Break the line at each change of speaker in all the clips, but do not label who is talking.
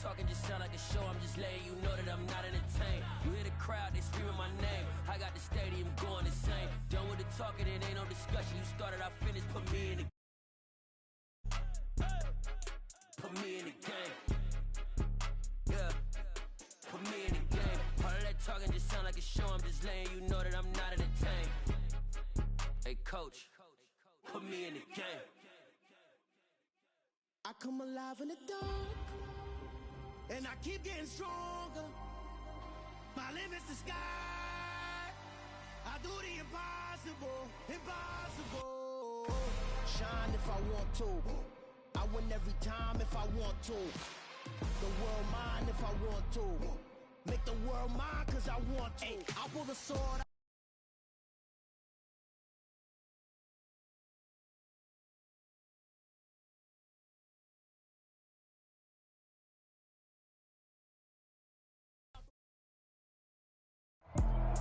talking just sound like a show. I'm just letting you know that I'm not entertained. You hear the crowd, they screaming my name. I got the stadium going insane. Done with the talking, it ain't no discussion. You started, I finished, put me in the game. Yeah, put me in the game. All of that talking just sound like a show. I'm just letting you know that I'm not entertained. Hey, coach, put me in the game.
I come alive in the dark, and I keep getting stronger. My limit's the sky. I do the impossible, impossible. Shine if I want to. I win every time if I want to. The world mine if I want to. Make the world mine cause I want to. I pull the sword.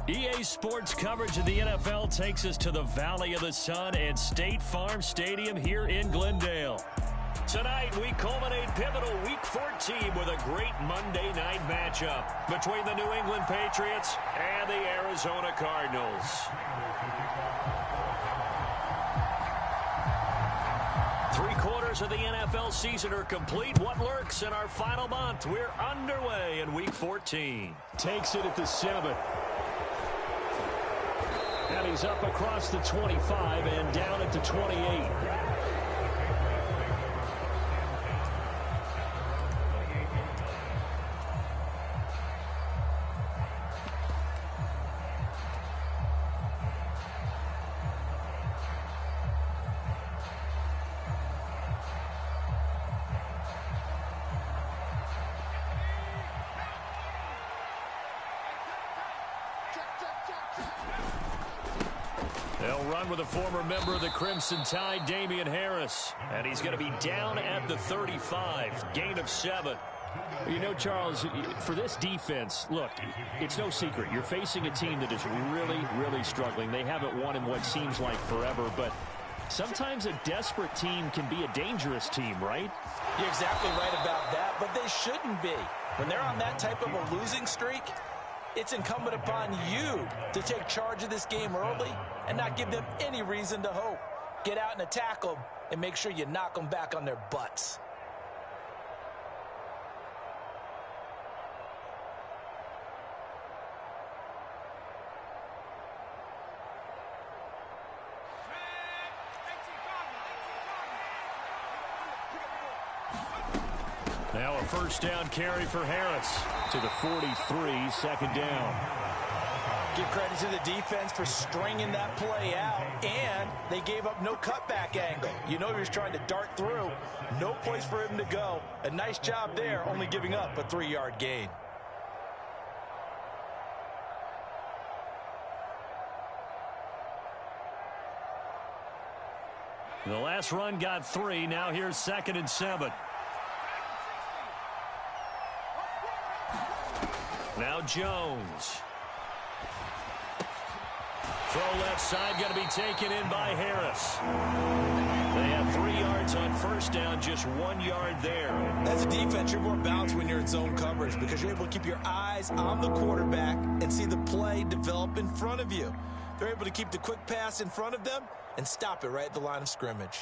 EA Sports coverage of the NFL takes us to the Valley of the Sun and State Farm Stadium here in Glendale. Tonight, we culminate pivotal Week 14 with a great Monday night matchup between the New England Patriots and the Arizona Cardinals. Three-quarters of the NFL season are complete. What lurks in our final month? We're underway in Week 14. Takes it at the 7. And he's up across the 25 and down at the 28. They'll run with a former member of the Crimson Tide, Damian Harris. And he's going to be down at the 35. Gain of 7. You know, Charles, for this defense, look, it's no secret. You're facing a team that is really, really struggling. They haven't won in what seems like forever, but sometimes a desperate team can be a dangerous team, right?
You're exactly right about that, but they shouldn't be. When they're on that type of a losing streak, it's incumbent upon you to take charge of this game early and not give them any reason to hope. Get out and attack them and make sure you knock them back on their butts.
Now a first down carry for Harris to the 43, second down.
Give credit to the defense for stringing that play out, and they gave up no cutback angle. You know he was trying to dart through. No place for him to go. A nice job there, only giving up a 3-yard gain.
The last run got 3. Now here's 2nd and 7. Now Jones. Throw left side, going to be taken in by Harris. They have 3 yards on first down, just 1 yard there.
As a defense, you're more balanced when you're in zone coverage because you're able to keep your eyes on the quarterback and see the play develop in front of you. They're able to keep the quick pass in front of them and stop it right at the line of scrimmage.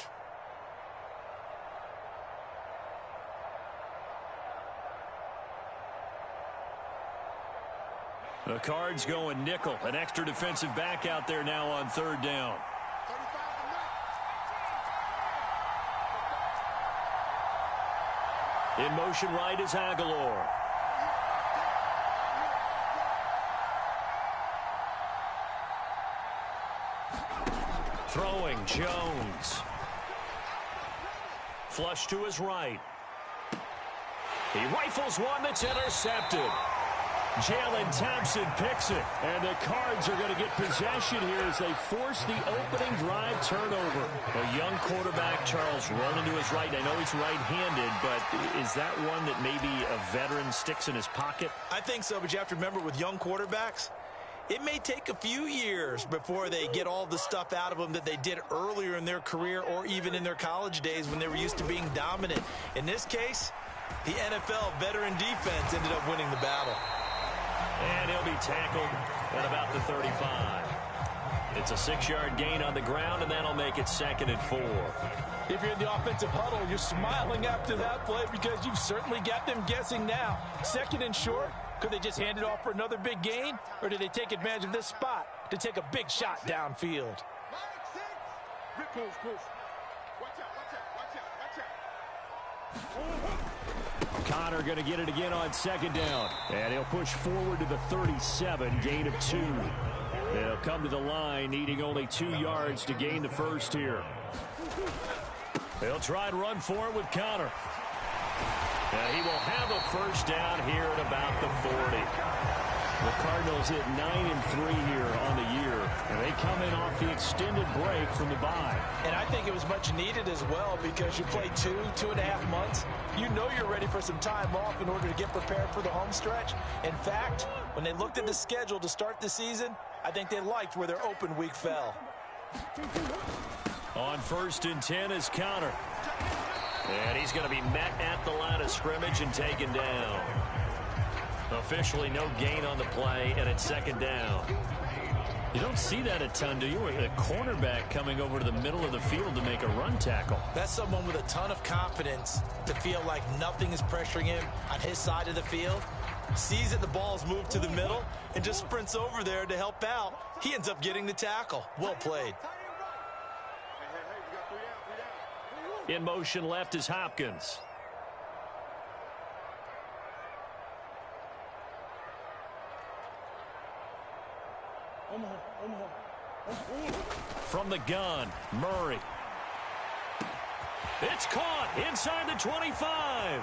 The Cards going nickel. An extra defensive back out there now on 3rd down. In motion right is Aguilar. Throwing Jones. Flush to his right. He rifles one that's intercepted. Jalen Thompson picks it, and the Cards are going to get possession here as they force the opening drive turnover. A young quarterback, Charles, rolling to his right. I know he's right-handed, but is that one that maybe a veteran sticks in his pocket?
I think so, but you have to remember with young quarterbacks, it may take a few years before they get all the stuff out of them that they did earlier in their career or even in their college days when they were used to being dominant. In this case, The NFL veteran defense ended up winning the battle.
And he'll be tackled at about the 35. It's a 6-yard gain on the ground, and that'll make it 2nd and 4.
If you're in the offensive huddle, you're smiling after that play because you've certainly got them guessing now. 2nd and short, could they just hand it off for another big gain? Or did they take advantage of this spot to take a big shot downfield?
Connor going to get it again on 2nd down. And he'll push forward to the 37, gain of 2. They'll come to the line, needing only 2 yards to gain the first here. They'll try and run for it with Connor. And he will have a first down here at about the 40. The Cardinals hit 9-3 here on the year, and they come in off the extended break from the bye.
And I think it was much needed as well because you play 2.5 months. You know you're ready for some time off in order to get prepared for the home stretch. In fact, when they looked at the schedule to start the season, I think they liked where their open week fell.
On 1st and 10 is Connor. And he's going to be met at the line of scrimmage and taken down. Officially no gain on the play, and it's 2nd down. You don't see that a ton, do you? A cornerback coming over to the middle of the field to make a run tackle.
That's someone with a ton of confidence to feel like nothing is pressuring him on his side of the field. Sees that the ball's moved to the middle and just sprints over there to help out. He ends up getting the tackle. Well played.
In motion left is Hopkins. From the gun, Murray. It's caught inside the 25.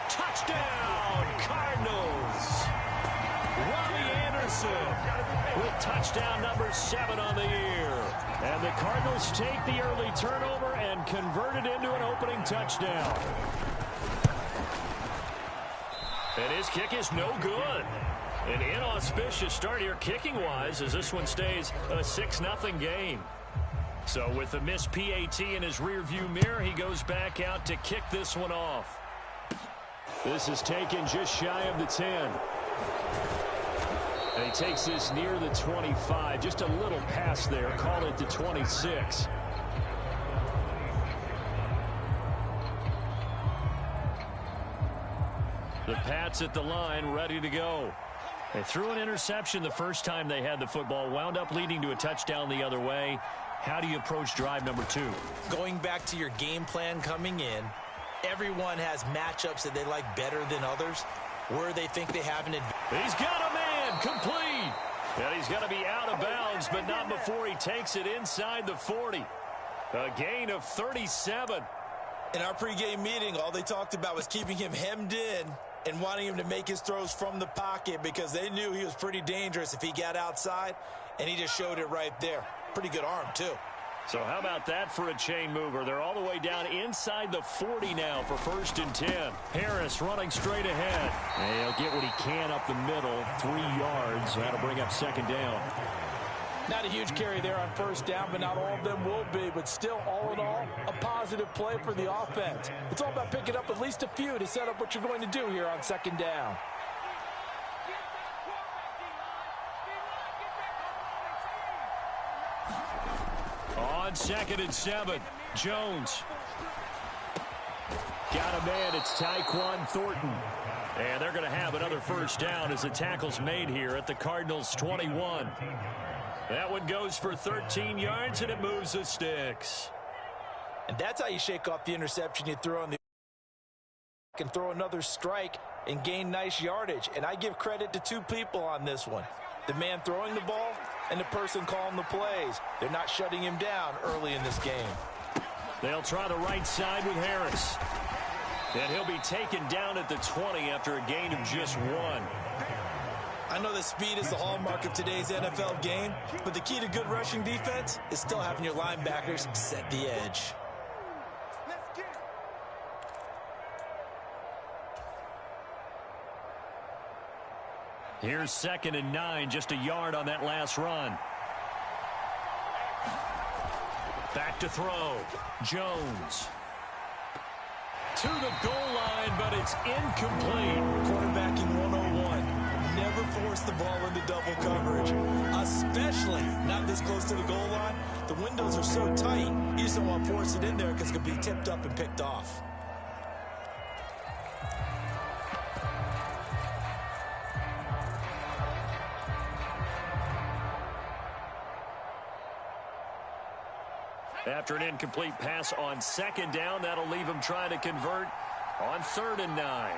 Touchdown, Cardinals. Robbie Anderson with touchdown number 7 on the year. And the Cardinals take the early turnover and convert it into an opening touchdown. And his kick is no good. An inauspicious start here kicking-wise as this one stays a 6-0 game. So with the missed PAT in his rearview mirror, he goes back out to kick this one off. This is taken just shy of the 10. And he takes this near the 25. Just a little pass there. Call it the 26. The Pats at the line, ready to go. They threw an interception the first time they had the football, wound up leading to a touchdown the other way. How do you approach drive number 2?
Going back to your game plan coming in, everyone has matchups that they like better than others, where they think they have an advantage.
He's got a man, complete. And he's going to be out of bounds, but not before he takes it inside the 40. A gain of 37.
In our pregame meeting, all they talked about was keeping him hemmed in and wanting him to make his throws from the pocket because they knew he was pretty dangerous if he got outside, and he just showed it right there. Pretty good arm, too.
So how about that for a chain mover? They're all the way down inside the 40 now for 1st and 10. Harris running straight ahead. And he'll get what he can up the middle, 3 yards. That'll bring up 2nd down.
Not a huge carry there on 1st down, but not all of them will be. But still, all in all, a positive play for the offense. It's all about picking up at least a few to set up what you're going to do here on 2nd down.
On 2nd and 7, Jones. Got a man, it's Tyquan Thornton. And they're going to have another 1st down as the tackle's made here at the Cardinals' 21. That one goes for 13 yards, and it moves the sticks.
And that's how you shake off the interception you throw on the and throw another strike and gain nice yardage. And I give credit to 2 people on this one. The man throwing the ball and the person calling the plays. They're not shutting him down early in this game.
They'll try the right side with Harris. And he'll be taken down at the 20 after a gain of just 1.
I know that speed is the hallmark of today's NFL game, but the key to good rushing defense is still having your linebackers set the edge.
Here's 2nd and 9, just a yard on that last run. Back to throw, Jones. to the goal line, but it's incomplete.
Quarterbacking 101. Never force the ball into double coverage, especially not this close to the goal line. The windows are so tight, you just don't want to force it in there because it could be tipped up and picked off.
After an incomplete pass on second down, that'll leave him trying to convert on 3rd and 9.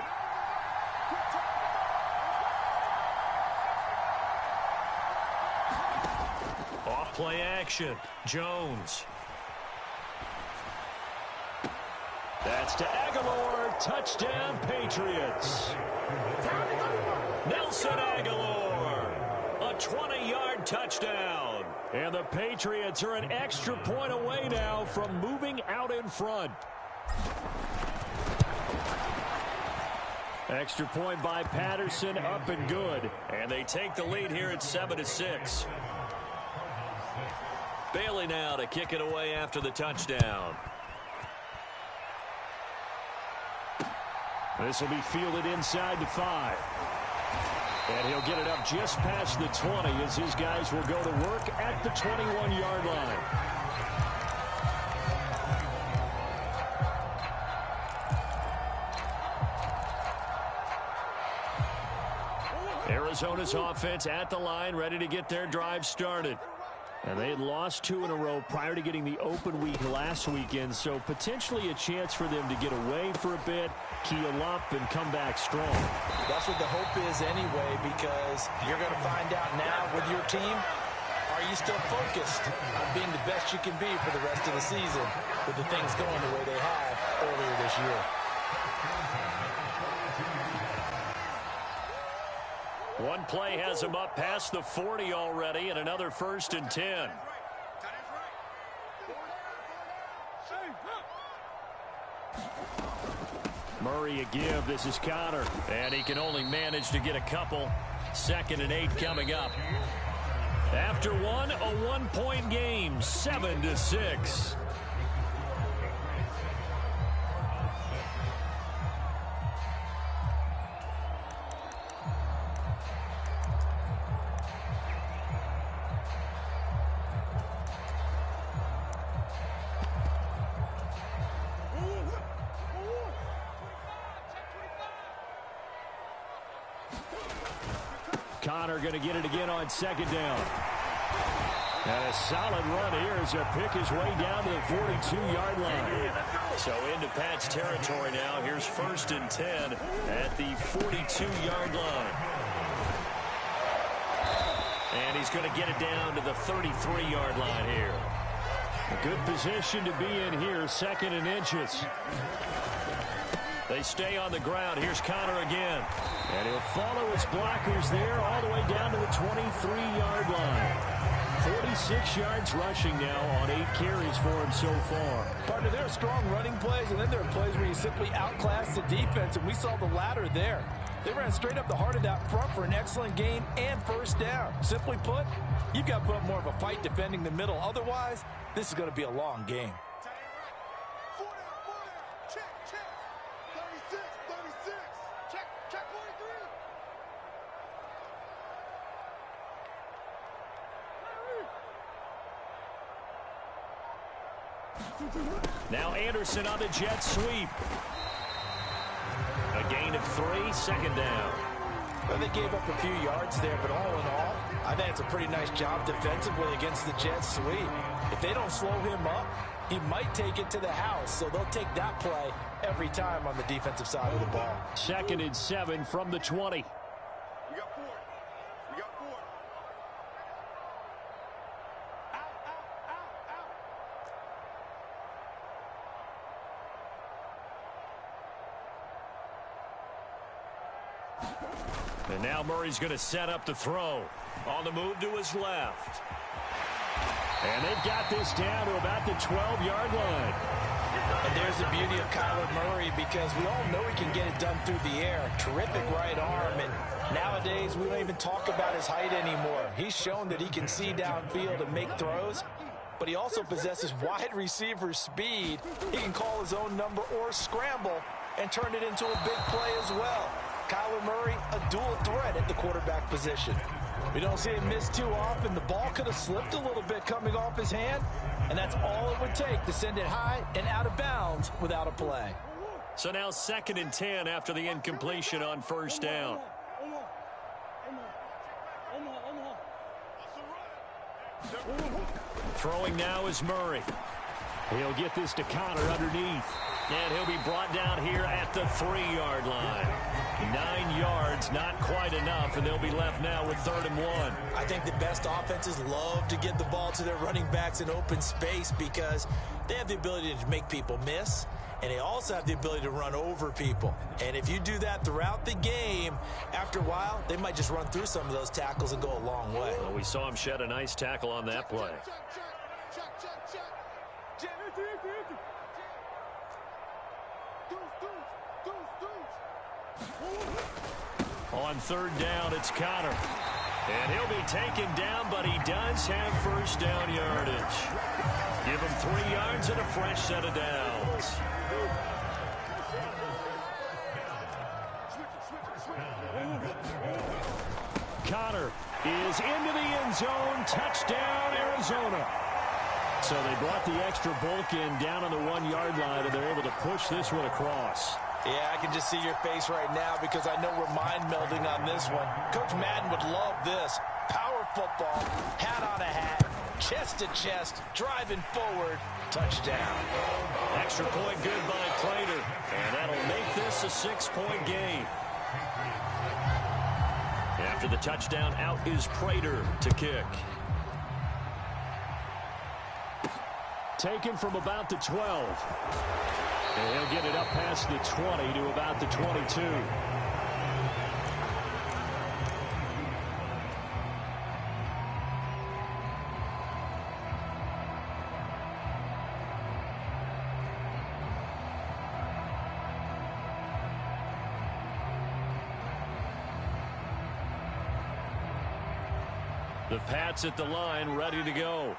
Off play action. Jones. That's to Aguilar. Touchdown, Patriots. Nelson Aguilar. A 20-yard touchdown. And the Patriots are an extra point away now from moving out in front. Extra point by Patterson, up and good. And they take the lead here at 7-6. Bailey now to kick it away after the touchdown. This will be fielded inside the 5. And he'll get it up just past the 20 as his guys will go to work at the 21-yard line. Arizona's offense at the line, ready to get their drive started. And they had lost 2 in a row prior to getting the open week last weekend, so potentially a chance for them to get away for a bit, keel up, and come back strong.
That's what the hope is anyway, because you're going to find out now with your team, are you still focused on being the best you can be for the rest of the season with the things going the way they have earlier this year?
One play has him up past the 40 already, and another 1st and 10. Murray a give. This is Connor. And he can only manage to get a couple. 2nd and 8 coming up. After one, a 1-point game, 7-6. Connor going to get it again on 2nd down. And a solid run here as he'll pick his way down to the 42-yard line. So into Pat's territory now. Here's 1st and 10 at the 42-yard line. And he's going to get it down to the 33-yard line here. A good position to be in here, 2nd and inches. They stay on the ground. Here's Connor again. And he'll follow his blockers there all the way down to the 23-yard line. 46 yards rushing now on 8 carries for him so far.
Partner, there are strong running plays, and then there are plays where you simply outclass the defense, and we saw the latter there. They ran straight up the heart of that front for an excellent gain and 1st down. Simply put, you've got to put more of a fight defending the middle. Otherwise, this is going to be a long game.
Now Anderson on the jet sweep. A gain of 3, 2nd down.
Well, they gave up a few yards there, but all in all, I think it's a pretty nice job defensively against the jet sweep. If they don't slow him up, he might take it to the house, so they'll take that play every time on the defensive side of the ball.
2nd and 7 from the 20. And now Murray's going to set up the throw. On the move to his left. And they've got this down to about the 12-yard line.
And there's the beauty of Kyler Murray, because we all know he can get it done through the air. Terrific right arm. And nowadays, we don't even talk about his height anymore. He's shown that he can see downfield and make throws. but he also possesses wide receiver speed. He can call his own number or scramble and turn it into a big play as well. Kyler Murray, a dual threat at the quarterback position. We don't see him miss too often. The ball could have slipped a little bit coming off his hand, and that's all it would take to send it high and out of bounds without a play.
So now 2nd and 10 after the incompletion on first down. Throwing now is Murray. He'll get this to Connor underneath. And he'll be brought down here at the 3-yard line. 9 yards, not quite enough, and they'll be left now with 3rd and 1.
I think the best offenses love to get the ball to their running backs in open space because they have the ability to make people miss, and they also have the ability to run over people. And if you do that throughout the game, after a while, they might just run through some of those tackles and go a long way.
Well, we saw him shed a nice tackle on that play. On 3rd down, it's Connor. And he'll be taken down, but he does have first down yardage. Give him 3 yards and a fresh set of downs. Connor is into the end zone. Touchdown, Arizona. So they brought the extra bulk in down on the 1-yard line, and they're able to push this one across.
Yeah, I can just see your face right now because I know we're mind melding on this one. Coach Madden would love this. Power football, hat on a hat, chest to chest, driving forward, touchdown.
Extra point good by Prater, and that'll make this a 6-point game. After the touchdown, out is Prater to kick. Taken from about the 12. And he'll get it up past the 20 to about the 22. The Pats at the line, ready to go.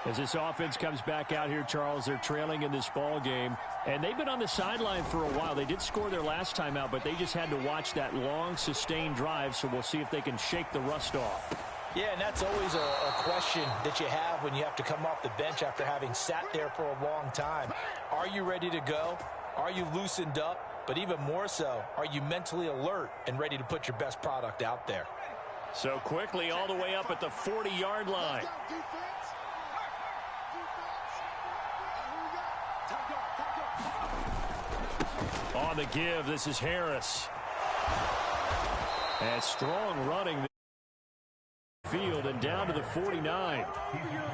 As this offense comes back out here, Charles, they're trailing in this ball game. And they've been on the sideline for a while. They did score their last time out, but they just had to watch that long, sustained drive. So we'll see if they can shake the rust off.
Yeah, and that's always a question that you have when you have to come off the bench after having sat there for a long time. Are you ready to go? Are you loosened up? But even more so, are you mentally alert and ready to put your best product out there?
So quickly all the way up at the 40-yard line. On the give, this is Harris. And strong running field and down to the 49.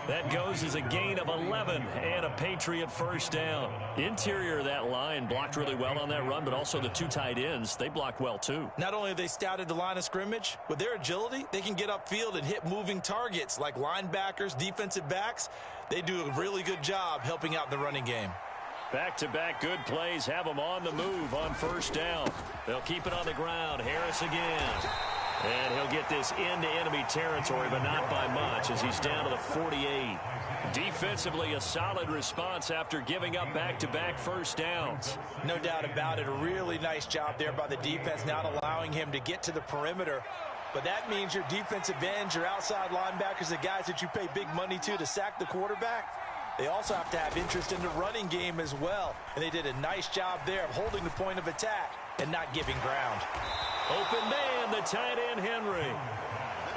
That goes as a gain of 11 and a Patriot first down. Interior of that line blocked really well on that run, but also the 2 tight ends, they blocked well too.
Not only have they scouted the line of scrimmage, with their agility, they can get upfield and hit moving targets like linebackers, defensive backs. They do a really good job helping out the running game.
Back-to-back good plays have them on the move on first down. They'll keep it on the ground. Harris again. And he'll get this into enemy territory, but not by much as he's down to the 48. Defensively, a solid response after giving up back-to-back first downs.
No doubt about it. A really nice job there by the defense, not allowing him to get to the perimeter. But that means your defensive ends, your outside linebackers, the guys that you pay big money to sack the quarterback, they also have to have interest in the running game as well. And they did a nice job there of holding the point of attack and not giving ground.
Open man, the tight end, Henry.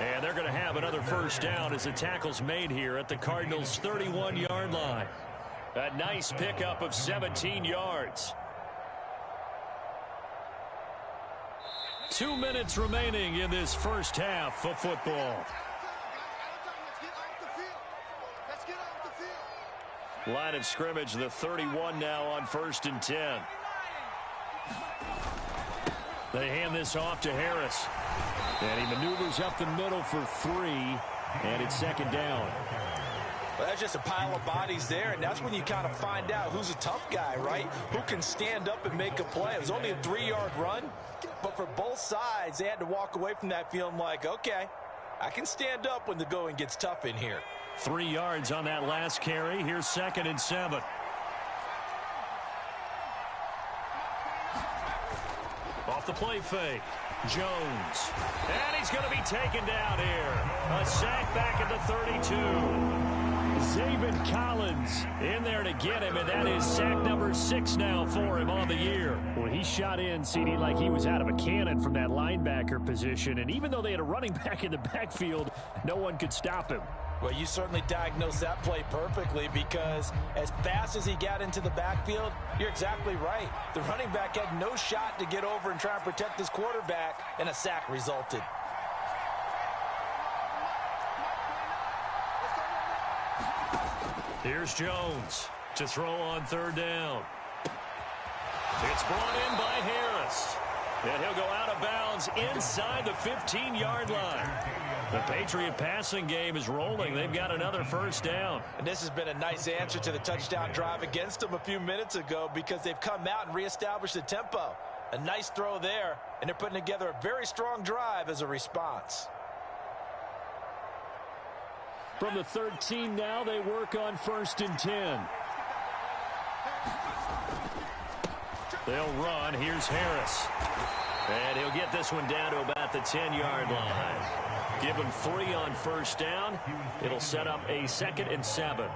And they're going to have another first down as the tackle's made here at the Cardinals' 31-yard line. A nice pickup of 17 yards. 2 minutes remaining in this first half of football. Line of scrimmage, the 31 now on 1st and 10. They hand this off to Harris. And he maneuvers up the middle for 3, and it's 2nd down.
Well, that's just a pile of bodies there, and that's when you kind of find out who's a tough guy, right? Who can stand up and make a play. It was only a 3-yard run, but for both sides, they had to walk away from that feeling like, okay, I can stand up when the going gets tough in here.
3 yards on that last carry. Here's 2nd and 7. Off the play fake. Jones. And he's going to be taken down here. A sack back at the 32. Zaven Collins in there to get him, and that is sack number 6 now for him on the year. Well, he shot in, CD, like he was out of a cannon from that linebacker position, and even though they had a running back in the backfield, no one could stop him.
Well, you certainly diagnosed that play perfectly, because as fast as he got into the backfield, you're exactly right. The running back had no shot to get over and try and protect his quarterback, and a sack resulted.
Here's Jones to throw on 3rd down. It's brought in by Harris. And he'll go out of bounds inside the 15-yard line. The Patriot passing game is rolling. They've got another 1st down.
And this has been a nice answer to the touchdown drive against them a few minutes ago, because they've come out and reestablished the tempo. A nice throw there, and they're putting together a very strong drive as a response.
From the 13 now, they work on 1st and 10. They'll run. Here's Harris. And he'll get this one down to about the 10-yard line. Give him 3 on 1st down. It'll set up a 2nd and 7.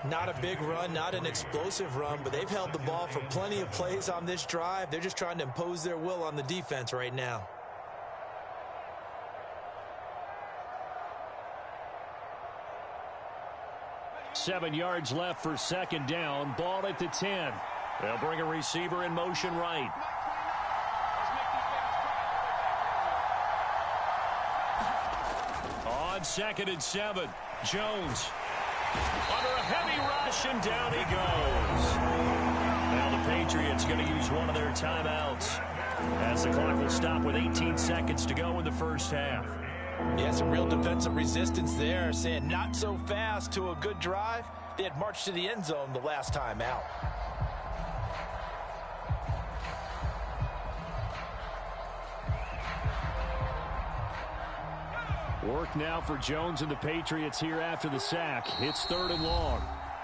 Not a big run, not an explosive run, but they've held the ball for plenty of plays on this drive. They're just trying to impose their will on the defense right now.
Seven yards left for 2nd down. Ball at the 10. They'll bring a receiver in motion right. On 2nd and 7. Jones under a heavy rush, and down he goes. Now the Patriots going to use one of their timeouts, as the clock will stop with 18 seconds to go in the 1st half.
Yeah, some real defensive resistance there, saying not so fast to a good drive. They had marched to the end zone the last time out.
Work now for Jones and the Patriots here after the sack. It's 3rd and long.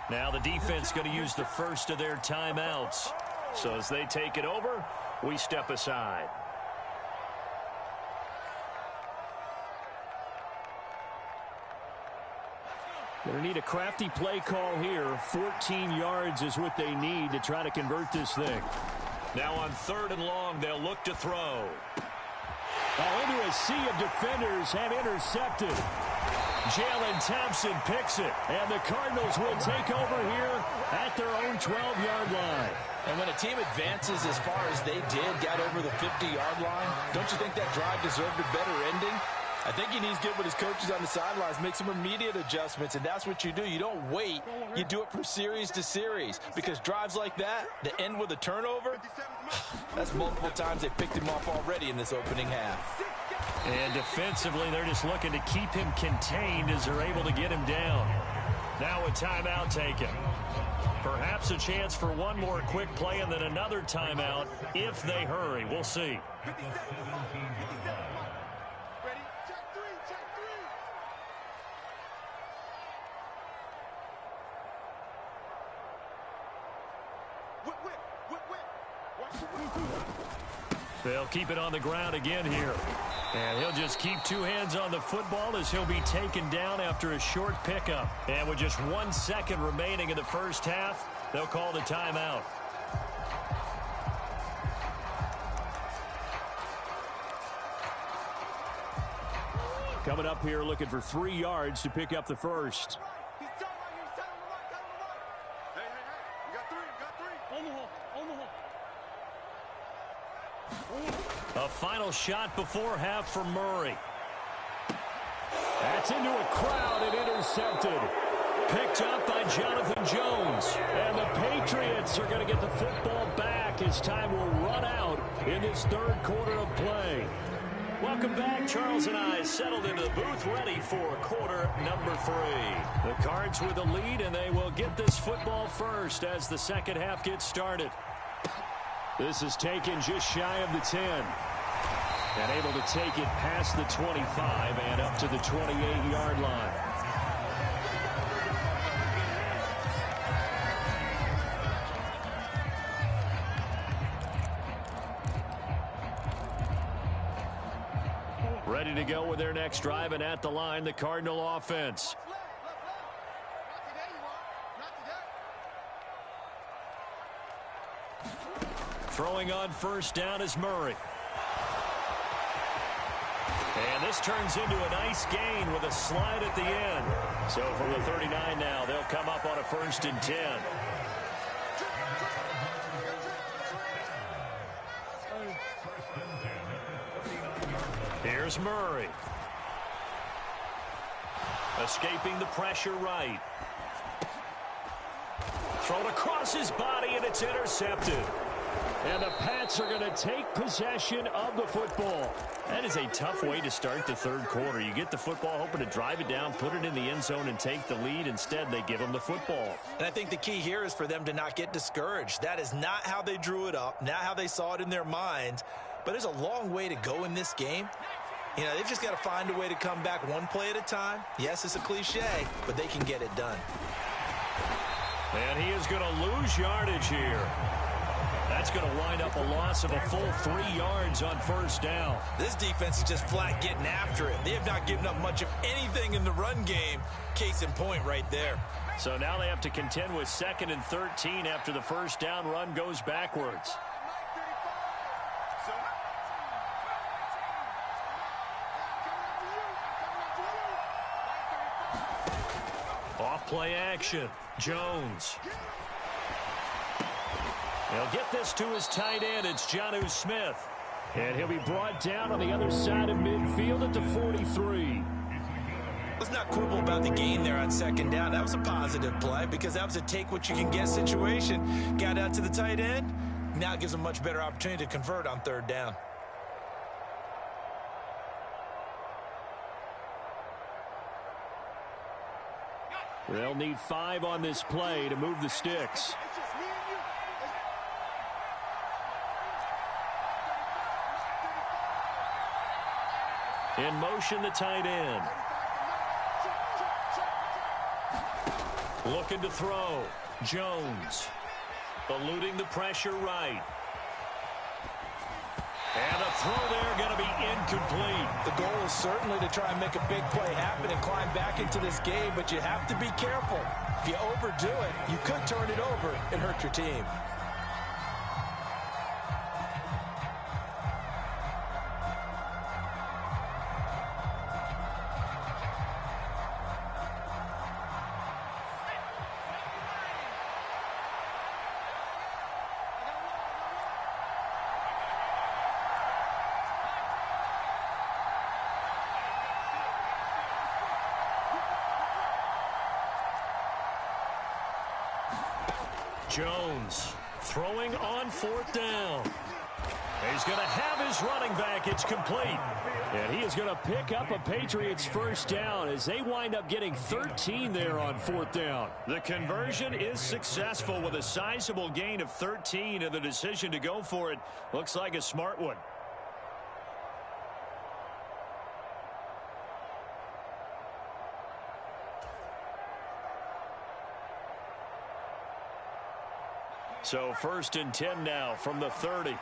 Now the defense going to use the first of their timeouts. So as they take it over, we step aside. They're going to need a crafty play call here. 14 yards is what they need to try to convert this thing. Now on 3rd and long, they'll look to throw. Into a sea of defenders and intercepted. Jalen Thompson picks it, and the Cardinals will take over here at their own 12-yard line.
And when a team advances as far as they did, got over the 50-yard line, don't you think that drive deserved a better ending? I think he needs to get with his coaches on the sidelines, make some immediate adjustments, and that's what you do. You don't wait. You do it from series to series, because drives like that end with a turnover, that's multiple times they picked him off already in this opening half.
And defensively, they're just looking to keep him contained as they're able to get him down. Now a timeout taken. Perhaps a chance for one more quick play and then another timeout if they hurry. We'll see. They'll keep it on the ground again here. And he'll just keep 2 hands on the football as he'll be taken down after a short pickup. And with just 1 second remaining in the 1st half, they'll call the timeout. Coming up here looking for 3 yards to pick up the first. A final shot before half for Murray. That's into a crowd and intercepted. Picked up by Jonathan Jones. And the Patriots are going to get the football back as time will run out in this 3rd quarter of play. Welcome back. Charles and I settled into the booth ready for quarter number 3. The Cards with the lead, and they will get this football first as the 2nd half gets started. This is taken just shy of the 10. And able to take it past the 25 and up to the 28-yard line. Ready to go with their next drive, and at the line, the Cardinal offense. Throwing on first down is Murray. And this turns into a nice gain with a slide at the end. So from the 39 now, they'll come up on a 1st and 10. Here's Murray. Escaping the pressure right. Thrown across his body, and it's intercepted. And the Pats are going to take possession of the football. That is a tough way to start the third quarter. You get the football, hoping to drive it down, put it in the end zone, and take the lead. Instead, they give them the football.
And I think the key here is for them to not get discouraged. That is not how they drew it up, not how they saw it in their minds. But there's a long way to go in this game. You know, they've just got to find a way to come back one play at a time. Yes, it's a cliche, but they can get it done.
And he is going to lose yardage here. That's going to wind up a loss of a full 3 yards on first down.
This defense is just flat getting after it. They have not given up much of anything in the run game. Case in point right there.
So now they have to contend with 2nd and 13 after the first down run goes backwards. Off play action. Jones. He'll get this to his tight end. It's Jonnu Smith. And he'll be brought down on the other side of midfield at the 43.
Let's not quibble about the gain there on 2nd down. That was a positive play because that was a take-what-you-can-get situation. Got out to the tight end. Now it gives them a much better opportunity to convert on 3rd down.
They'll need 5 on this play to move the sticks. In motion, the tight end. Looking to throw. Jones. Eluding the pressure right. And a throw there going to be incomplete.
The goal is certainly to try and make a big play happen and climb back into this game, but you have to be careful. If you overdo it, you could turn it over and hurt your team.
Jones throwing on 4th down. He's going to have his running back. It's complete. And he is going to pick up a Patriots first down as they wind up getting 13 there on 4th down. The conversion is successful with a sizable gain of 13, and the decision to go for it looks like a smart one. So 1st and 10 now from the 30.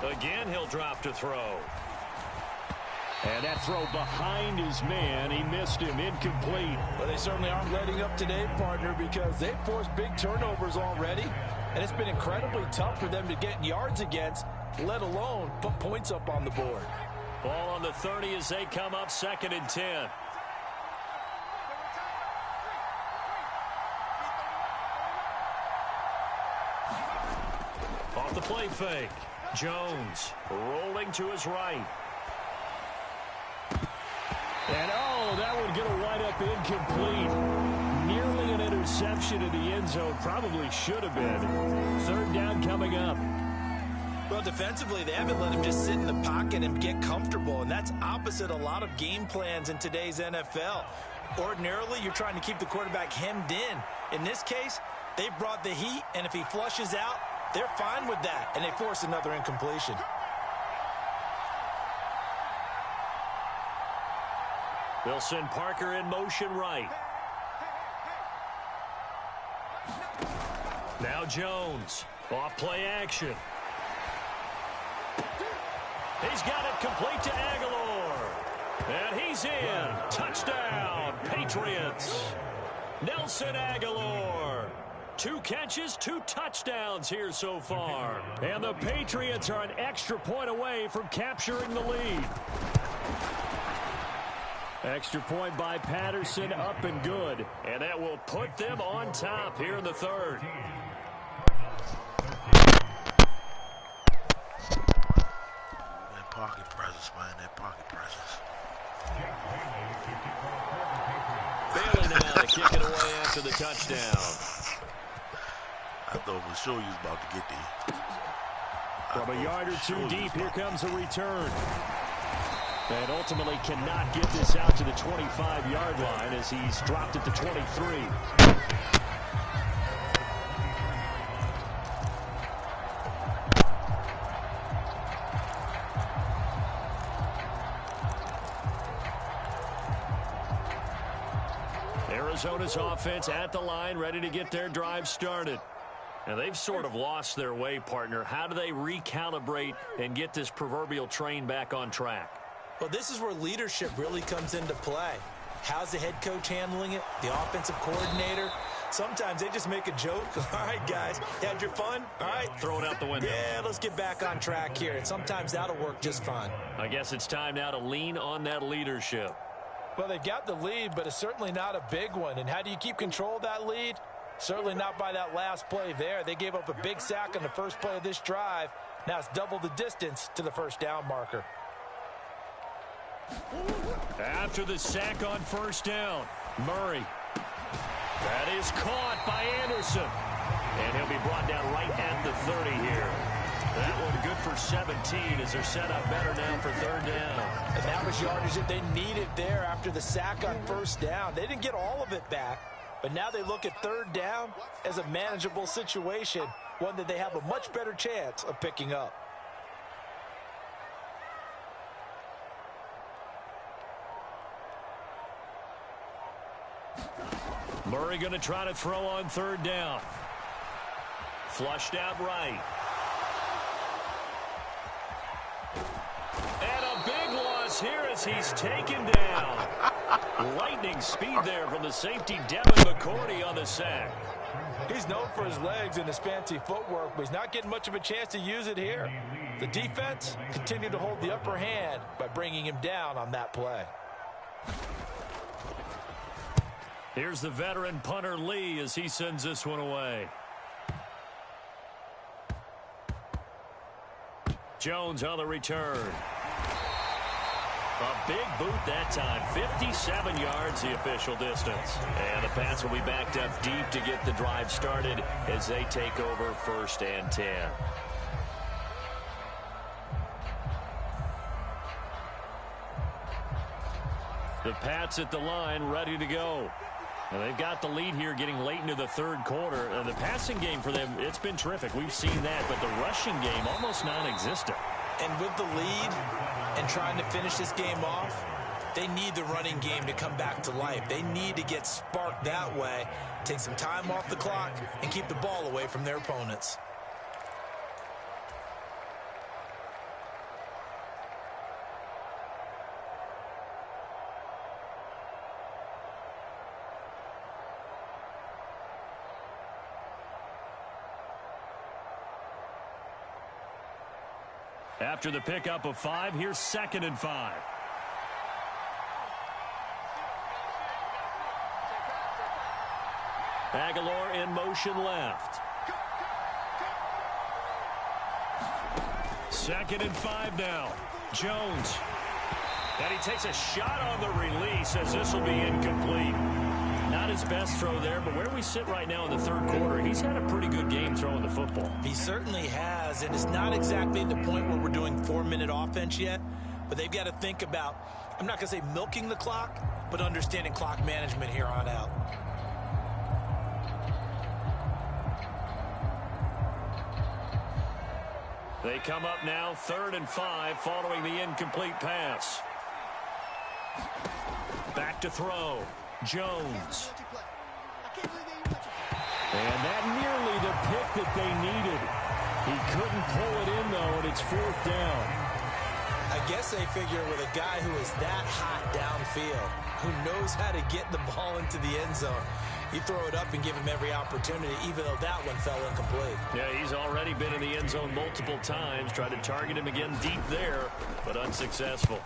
Again, he'll drop to throw. And that throw behind his man, he missed him, incomplete.
Well, they certainly aren't letting up today, partner, because they've forced big turnovers already. And it's been incredibly tough for them to get yards against, let alone put points up on the board.
Ball on the 30 as they come up 2nd and 10. Off the play fake. Jones rolling to his right. And oh, that one going to wind up incomplete. Nearly an interception in the end zone. Probably should have been. 3rd down coming up.
Well, defensively, they haven't let him just sit in the pocket and get comfortable, and that's opposite a lot of game plans in today's NFL. Ordinarily, you're trying to keep the quarterback hemmed in. In this case, they brought the heat, and if he flushes out, they're fine with that, and they force another incompletion.
They'll send Parker in motion right. Now Jones. Off play action. He's got it complete to Aguilar. And he's in. Touchdown, Patriots. Nelson Aguilar. 2 catches, 2 touchdowns here so far. And the Patriots are an extra point away from capturing the lead. Extra point by Patterson, up and good. And that will put them on top here in the third.
That pocket presence, man. That pocket presence.
Bailey now to kick it away after the touchdown.
I thought for sure you was about to get there.
From a yard or 2 deep, here comes a return. And ultimately cannot get this out to the 25-yard line as he's dropped at the 23. Arizona's offense at the line, ready to get their drive started. And they've sort of lost their way, partner. How do they recalibrate and get this proverbial train back on track?
Well, this is where leadership really comes into play. How's the head coach handling it? The offensive coordinator? Sometimes they just make a joke. All right, guys, had your fun? All right.
Throw it out the window.
Yeah, let's get back on track here. And sometimes that'll work just fine.
I guess it's time now to lean on that leadership.
Well, they got the lead, but it's certainly not a big one. And how do you keep control of that lead? Certainly not by that last play there. They gave up a big sack on the first play of this drive. Now it's double the distance to the first down marker.
After the sack on first down, Murray. That is caught by Anderson. And he'll be brought down right at the 30 here. That one good for 17 as they're set up better now for third down.
And that was yardage that they needed there after the sack on first down. They didn't get all of it back, but now they look at third down as a manageable situation, one that they have a much better chance of picking up.
Murray going to try to throw on third down. Flushed out right. And a big loss here as he's taken down. Lightning speed there from the safety, Devin McCourty, on the sack.
He's known for his legs and his fancy footwork, but he's not getting much of a chance to use it here. The defense continued to hold the upper hand by bringing him down on that play.
Here's the veteran punter Lee as he sends this one away. Jones on the return. A big boot that time. 57 yards the official distance. And the Pats will be backed up deep to get the drive started as they take over 1st and 10. The Pats at the line ready to go. And they've got the lead here getting late into the third quarter. And the passing game for them, it's been terrific. We've seen that. But the rushing game, almost non-existent.
And with the lead and trying to finish this game off, they need the running game to come back to life. They need to get sparked that way, take some time off the clock, and keep the ball away from their opponents.
After the pickup of 5, here's 2nd and 5. Aguilar in motion left. 2nd and 5 now. Jones. And he takes a shot on the release as this will be incomplete. Not his best throw there, but where we sit right now in the third quarter, he's had a pretty good game throwing the football.
He certainly has, and it's not exactly the point where we're doing 4-minute offense yet, but they've got to think about, I'm not going to say milking the clock, but understanding clock management here on out.
They come up now 3rd and 5 following the incomplete pass. to throw. Jones. And that nearly the pick that they needed. He couldn't pull it in, though, and it's 4th down.
I guess they figure with a guy who is that hot downfield, who knows how to get the ball into the end zone, you throw it up and give him every opportunity, even though that one fell incomplete.
Yeah, he's already been in the end zone multiple times. Tried to target him again deep there, but unsuccessful.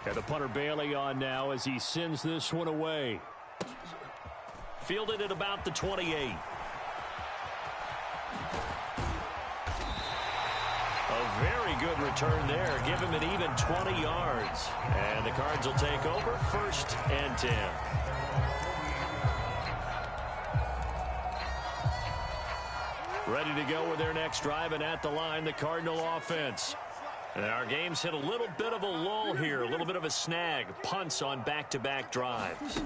And the punter Bailey on now as he sends this one away. Fielded at about the 28. A very good return there. Give him an even 20 yards. And the Cards will take over 1st and 10. Ready to go with their next drive, and at the line, the Cardinal offense. And our game's hit a little bit of a lull here, a little bit of a snag. Punts on back-to-back drives.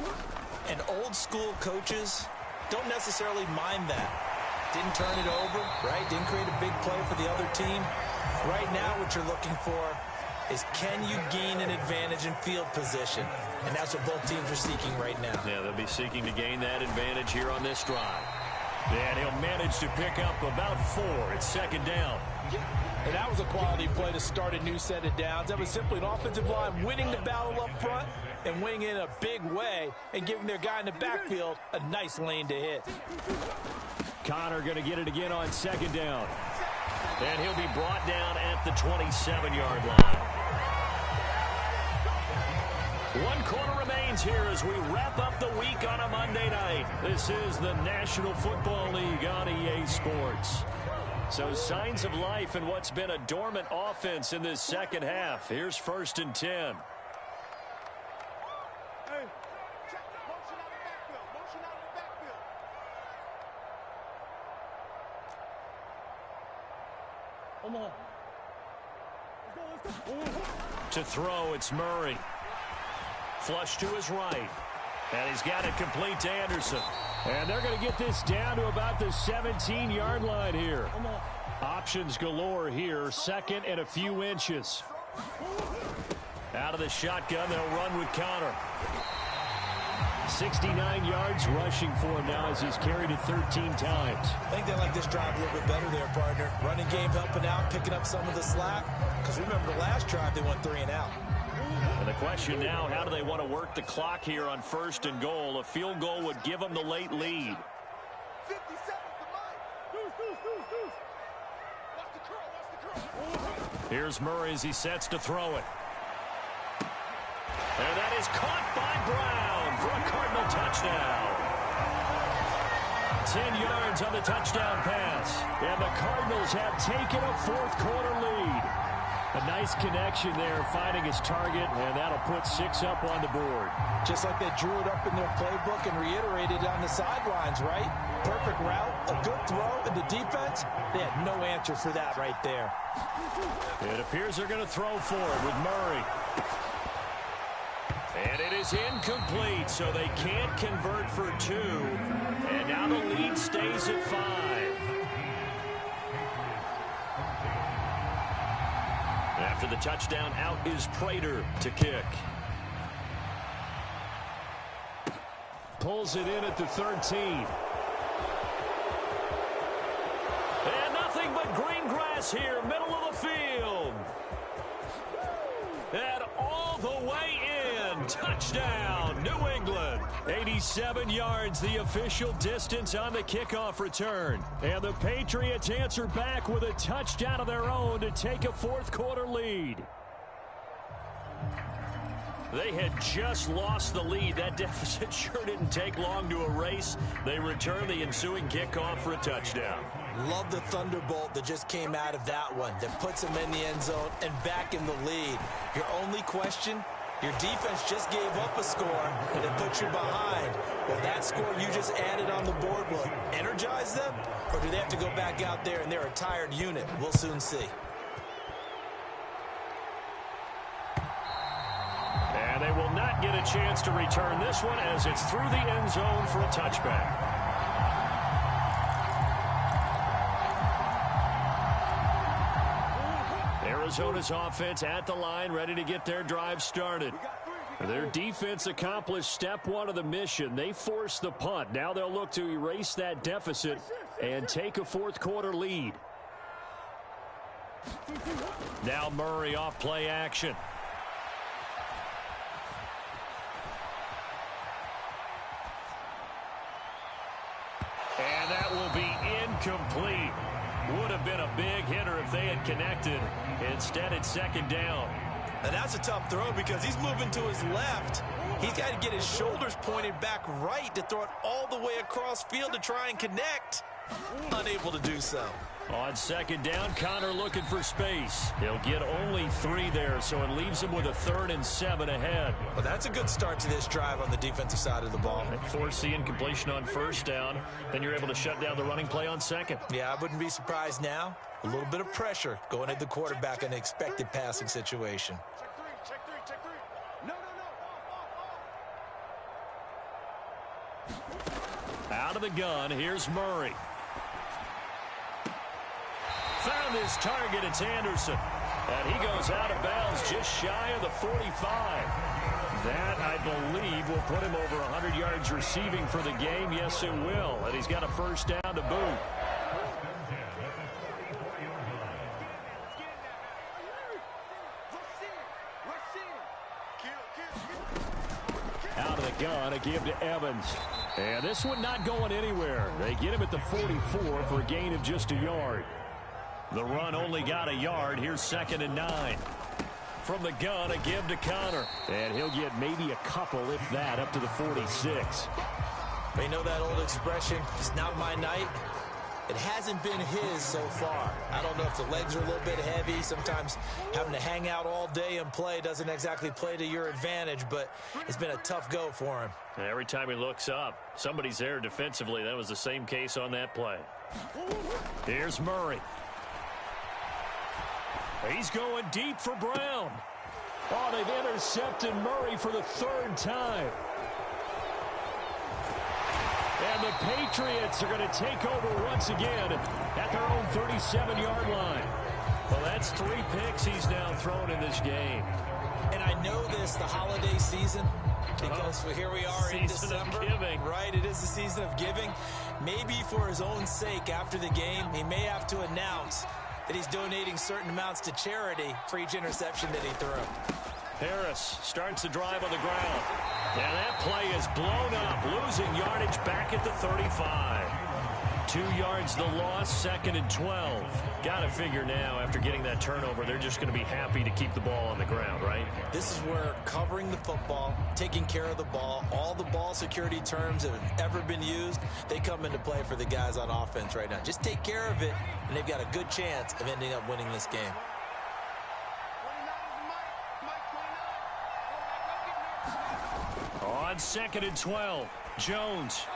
And old-school coaches don't necessarily mind that. Didn't turn it over, right? Didn't create a big play for the other team. Right now, what you're looking for is can you gain an advantage in field position? And that's what both teams are seeking right now.
Yeah, they'll be seeking to gain that advantage here on this drive. And he'll manage to pick up about 4. It's 2nd down.
And that was a quality play to start a new set of downs. That was simply an offensive line winning the battle up front and winning in a big way and giving their guy in the backfield a nice lane to hit.
Connor going to get it again on 2nd down. And he'll be brought down at the 27-yard line. 1 quarter remains here as we wrap up the week on a Monday night. This is the National Football League on EA Sports. So signs of life in what's been a dormant offense in this second half. Here's 1st and 10. To throw, it's Murray. Flush to his right. And he's got it complete to Anderson. And they're going to get this down to about the 17-yard line here. Options galore here. 2nd and a few inches. Out of the shotgun, they'll run with Connor. 69 yards rushing for him now as he's carried it 13 times.
I think they like this drive a little bit better there, partner. Running game helping out, picking up some of the slack. Because remember the last drive, they went 3 and out.
And the question now, how do they want to work the clock here on 1st and goal? A field goal would give them the late lead.
50 seconds to mine. Watch the curl.
Here's Murray as he sets to throw it. And that is caught by Brown for a Cardinal touchdown. 10 yards on the touchdown pass. And the Cardinals have taken a 4th quarter lead. A nice connection there, finding his target, and that'll put 6 up on the board.
Just like they drew it up in their playbook and reiterated on the sidelines, right? Perfect route, a good throw, and the defense, they had no answer for that right there.
It appears they're going to throw for it with Murray. And it is incomplete, so they can't convert for 2. And now the lead stays at 5. After the touchdown, out is Prater to kick. Pulls it in at the 13. And nothing but green grass here, middle of the field. And all the way in. Touchdown, New England. 87 yards, the official distance on the kickoff return. And the Patriots answer back with a touchdown of their own to take a 4th quarter lead. They had just lost the lead. That deficit sure didn't take long to erase. They return the ensuing kickoff for a touchdown.
Love the thunderbolt that just came out of that one that puts them in the end zone and back in the lead. Your only question, your defense just gave up a score and it put you behind. Well, that score you just added on the board will energize them, or do they have to go back out there and they're a tired unit? We'll soon see.
And they will not get a chance to return this one as it's through the end zone for a touchback. Arizona's offense at the line, ready to get their drive started. Their defense accomplished step one of the mission. They forced the punt. Now they'll look to erase that deficit and take a fourth-quarter lead. Now Murray off play action. And that will be incomplete. Would have been a big hitter if they had connected. Instead, it's second down.
And that's a tough throw because he's moving to his left. He's got to get his shoulders pointed back right to throw it all the way across field to try and connect. Unable to do so.
On second down, Connor looking for space. He'll get only 3 there, so it leaves him with a 3rd and 7 ahead.
Well, that's a good start to this drive on the defensive side of the ball.
And force the incompletion on first down. Then you're able to shut down the running play on second.
Yeah, I wouldn't be surprised now. A little bit of pressure going at the quarterback in an expected passing situation.
Check three. No.
Out of the gun, here's Murray. Found his target, it's Anderson. And he goes out of bounds just shy of the 45. That, I believe, will put him over 100 yards receiving for the game. Yes, it will. And he's got a first down to boot. Out of the gun, a give to Evans. And this one not going anywhere. They get him at the 44 for a gain of just a yard. The run only got a yard. Here's 2nd and 9. From the gun, a give to Connor. And he'll get maybe a couple, if that, up to the 46.
You know that old expression, it's not my night? It hasn't been his so far. I don't know if the legs are a little bit heavy. Sometimes having to hang out all day and play doesn't exactly play to your advantage, but it's been a tough go for him.
Every time he looks up, somebody's there defensively. That was the same case on that play. Here's Murray. He's going deep for Brown. Oh, they've intercepted Murray for the 3rd time. And the Patriots are going to take over once again at their own 37-yard line. Well, that's 3 picks he's now thrown in this game.
And I know this, the holiday season, because here we are in December.
Season of giving.
Right, it is the season of giving. Maybe for his own sake after the game, he may have to announce that he's donating certain amounts to charity for each interception that he threw.
Harris starts the drive on the ground. And that play is blown up, losing yardage back at the 35. 2 yards the loss, 2nd and 12. Got to figure now, after getting that turnover, they're just going to be happy to keep the ball on the ground, right?
This is where covering the football, taking care of the ball, all the ball security terms that have ever been used, they come into play for the guys on offense right now. Just take care of it, and they've got a good chance of ending up winning this game.
On 2nd and 12, Jones.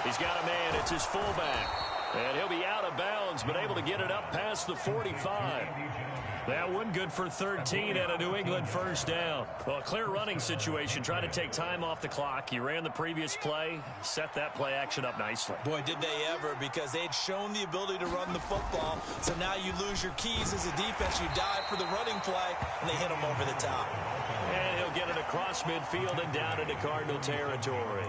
He's got a man. It's his fullback. And he'll be out of bounds, but able to get it up past the 45. That one good for 13 and a New England first down. Well, a clear running situation. Trying to take time off the clock. He ran the previous play, set that play action up nicely.
Boy, did they ever, because they'd shown the ability to run the football. So now you lose your keys as a defense. You dive for the running play, and they hit him over the top.
And he'll get it across midfield and down into Cardinal territory.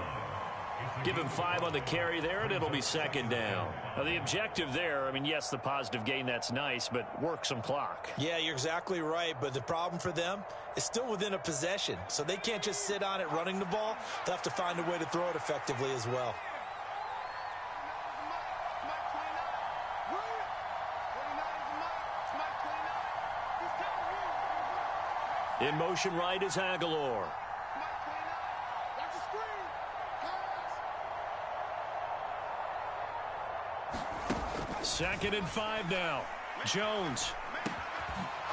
Give him 5 on the carry there, and it'll be 2nd down. Now, the objective there, I mean, yes, the positive gain, that's nice, but work some clock.
Yeah, you're exactly right, but the problem for them is still within a possession, so they can't just sit on it running the ball. They'll have to find a way to throw it effectively as well.
In motion right is Aguilar. 2nd and 5 now. Jones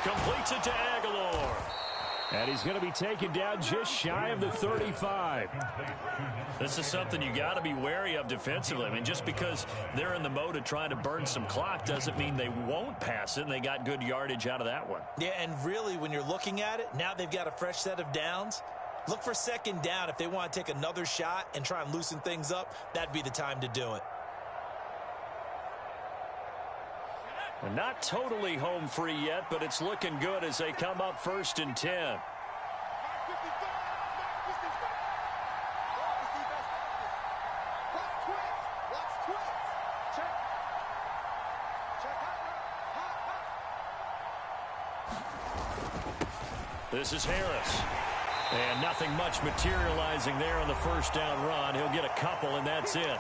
completes it to Aguilar. And he's going to be taken down just shy of the 35. This is something you got to be wary of defensively. I mean, just because they're in the mode of trying to burn some clock doesn't mean they won't pass it, and they got good yardage out of that one.
Yeah, and really, when you're looking at it, now they've got a fresh set of downs. Look for 2nd down. If they want to take another shot and try and loosen things up, that'd be the time to do it.
And not totally home free yet, but it's looking good as they come up 1st and 10. This is Harris. And nothing much materializing there on the first down run. He'll get a couple, and that's it.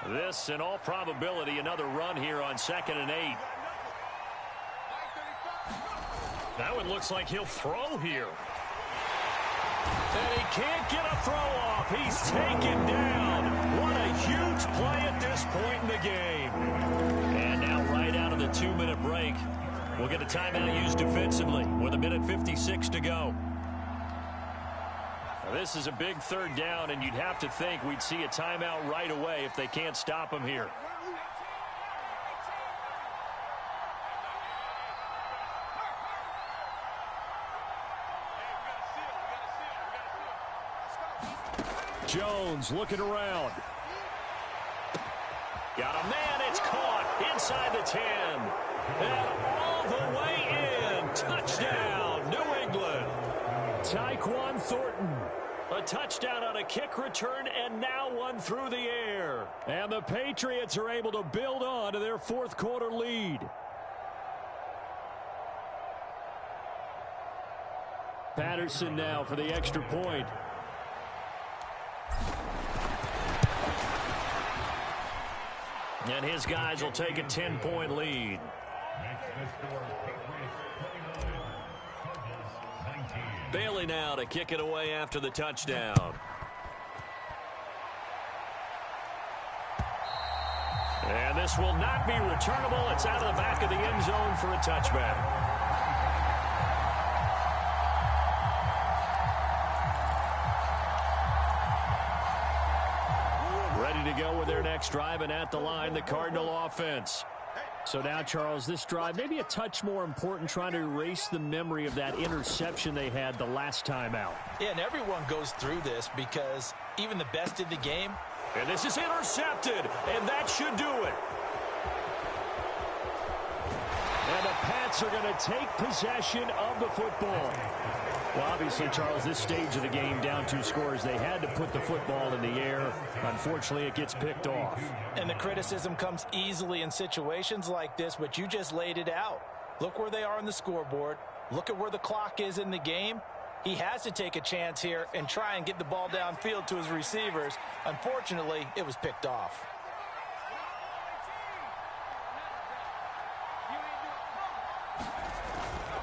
This, in all probability, another run here on 2nd and 8. That one looks like he'll throw here. And he can't get a throw off. He's taken down. What a huge play at this point in the game. And now right out of the 2-minute break, we'll get a timeout used defensively with 1:56 to go. Now, this is a big 3rd down, and you'd have to think we'd see a timeout right away if they can't stop him here. Jones looking around. Got a man. It's caught inside the 10. And all the way in. Touchdown, New England. Tyquan Thornton. A touchdown on a kick return, and now one through the air. And the Patriots are able to build on to their 4th quarter lead. Patterson now for the extra point. And his guys will take a 10-point lead. Bailey now to kick it away after the touchdown. And this will not be returnable. It's out of the back of the end zone for a touchback. Ready to go with their next drive, and at the line, the Cardinal offense. So now, Charles, this drive, maybe a touch more important, trying to erase the memory of that interception they had the last time out.
Yeah, and everyone goes through this because even the best in the game.
And this is intercepted, and that should do it. And the Pats are going to take possession of the football. Well, obviously, Charles, this stage of the game, down 2 scores, they had to put the football in the air. Unfortunately, it gets picked off.
And the criticism comes easily in situations like this, but you just laid it out. Look where they are on the scoreboard. Look at where the clock is in the game. He has to take a chance here and try and get the ball downfield to his receivers. Unfortunately, it was picked off.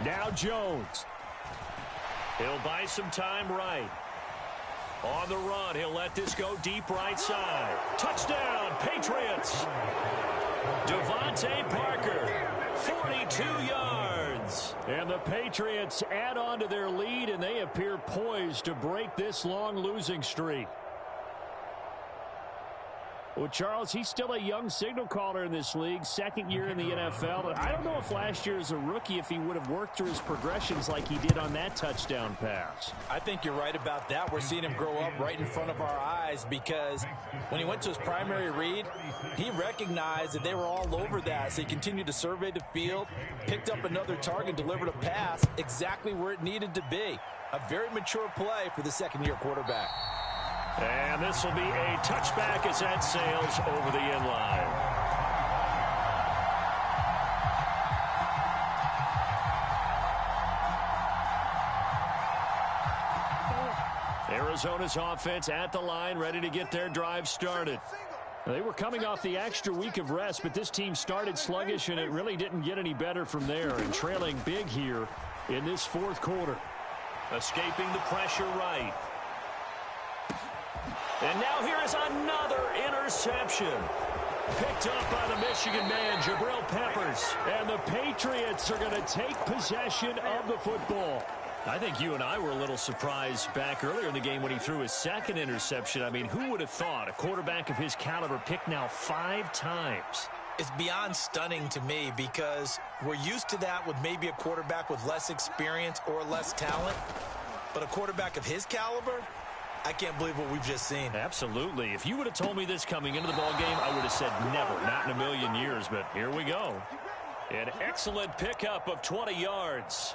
Now Jones. He'll buy some time right. On the run, he'll let this go deep right side. Touchdown, Patriots. Devontae Parker, 42 yards. And the Patriots add on to their lead, and they appear poised to break this long losing streak. Well, Charles, he's still a young signal caller in this league, 2nd year in the NFL. I don't know if last year as a rookie, if he would have worked through his progressions like he did on that touchdown pass.
I think you're right about that. We're seeing him grow up right in front of our eyes because when he went to his primary read, he recognized that they were all over that. So he continued to survey the field, picked up another target, delivered a pass exactly where it needed to be. A very mature play for the 2nd-year quarterback.
And this will be a touchback as that sails over the end line. Arizona's offense at the line, ready to get their drive started. They were coming off the extra week of rest, but this team started sluggish, and it really didn't get any better from there, and trailing big here in this 4th quarter. Escaping the pressure right. And now here is another interception. Picked up by the Michigan man, Jabril Peppers. And the Patriots are going to take possession of the football. I think you and I were a little surprised back earlier in the game when he threw his 2nd interception. I mean, who would have thought a quarterback of his caliber picked now 5 times?
It's beyond stunning to me because we're used to that with maybe a quarterback with less experience or less talent. But a quarterback of his caliber, I can't believe what we've just seen.
Absolutely. If you would have told me this coming into the ballgame, I would have said never, not in a million years. But here we go. An excellent pickup of 20 yards.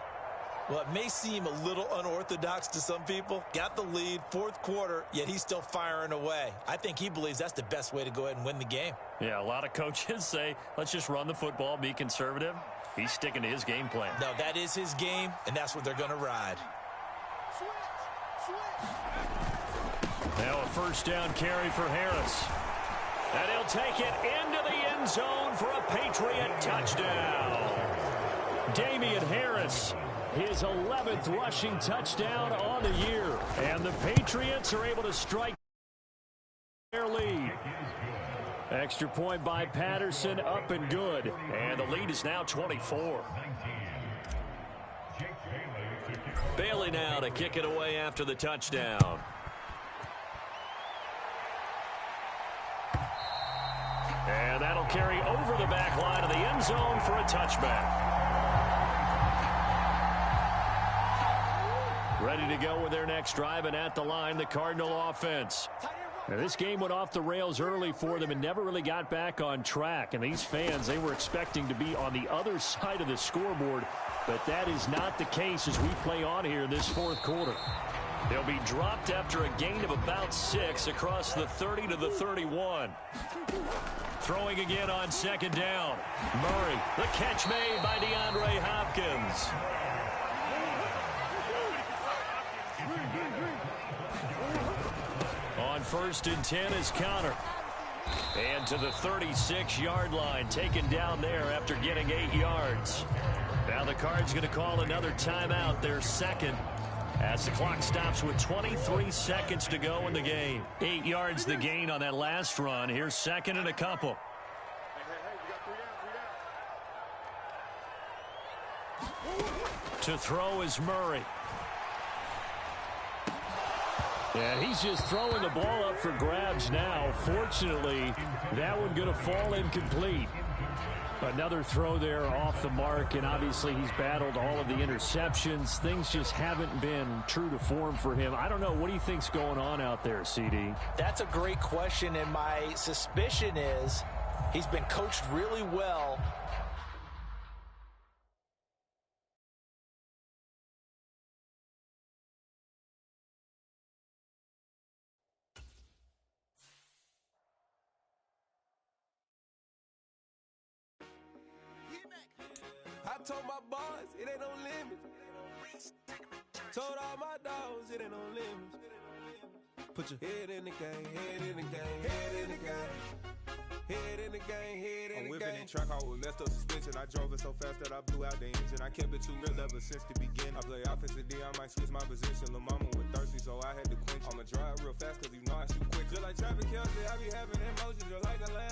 Well, it may seem a little unorthodox to some people. Got the lead, fourth quarter, yet he's still firing away. I think he believes that's the best way to go ahead and win the game.
Yeah, a lot of coaches say, let's just run the football, be conservative. He's sticking to his game plan.
No, that is his game, and that's what they're going to ride.
Now a first down carry for Harris. And he'll take it into the end zone for a Patriot touchdown. Damian Harris, his 11th rushing touchdown on the year. And the Patriots are able to strike their lead. Extra point by Patterson, up and good. And the lead is now 24. Bailey now to kick it away after the touchdown. And that'll carry over the back line of the end zone for a touchback. Ready to go with their next drive, and at the line, the Cardinal offense. Now, this game went off the rails early for them and never really got back on track. And these fans, they were expecting to be on the other side of the scoreboard, but that is not the case as we play on here in this fourth quarter. They'll be dropped after a gain of about 6 across the 30 to the 31. Throwing again on second down. Murray, the catch made by DeAndre Hopkins. On first and 10 is Connor. And to the 36-yard line, taken down there after getting 8 yards. Now the Cards going to call another timeout, their second, as the clock stops with 23 seconds to go in the game. 8 yards the gain on that last run. Here's second and a couple. To throw is Murray. And he's just throwing the ball up for grabs now. Fortunately, that one going to fall incomplete. Another throw there off the mark, and obviously he's battled all of the interceptions. Things just haven't been true to form for him. I don't know. What do you think's going on out there, CD?
That's a great question, and my suspicion is he's been coached really well.
I told my boys, it ain't no limits. Told all my dogs, it ain't no limits. Put your head in the game, head in the game, head in the game. Head in the game, head in the game. I'm whipping in track out with messed up suspension. I drove it so fast that I blew out the engine. I kept it too real ever since the beginning. I play offensive D, I might switch my position. Lil' mama was thirsty, so I had to quench. I'ma drive real fast, cause you know I shoot quick. Just like traffic Kelsey, I be having emotions. Just like the land.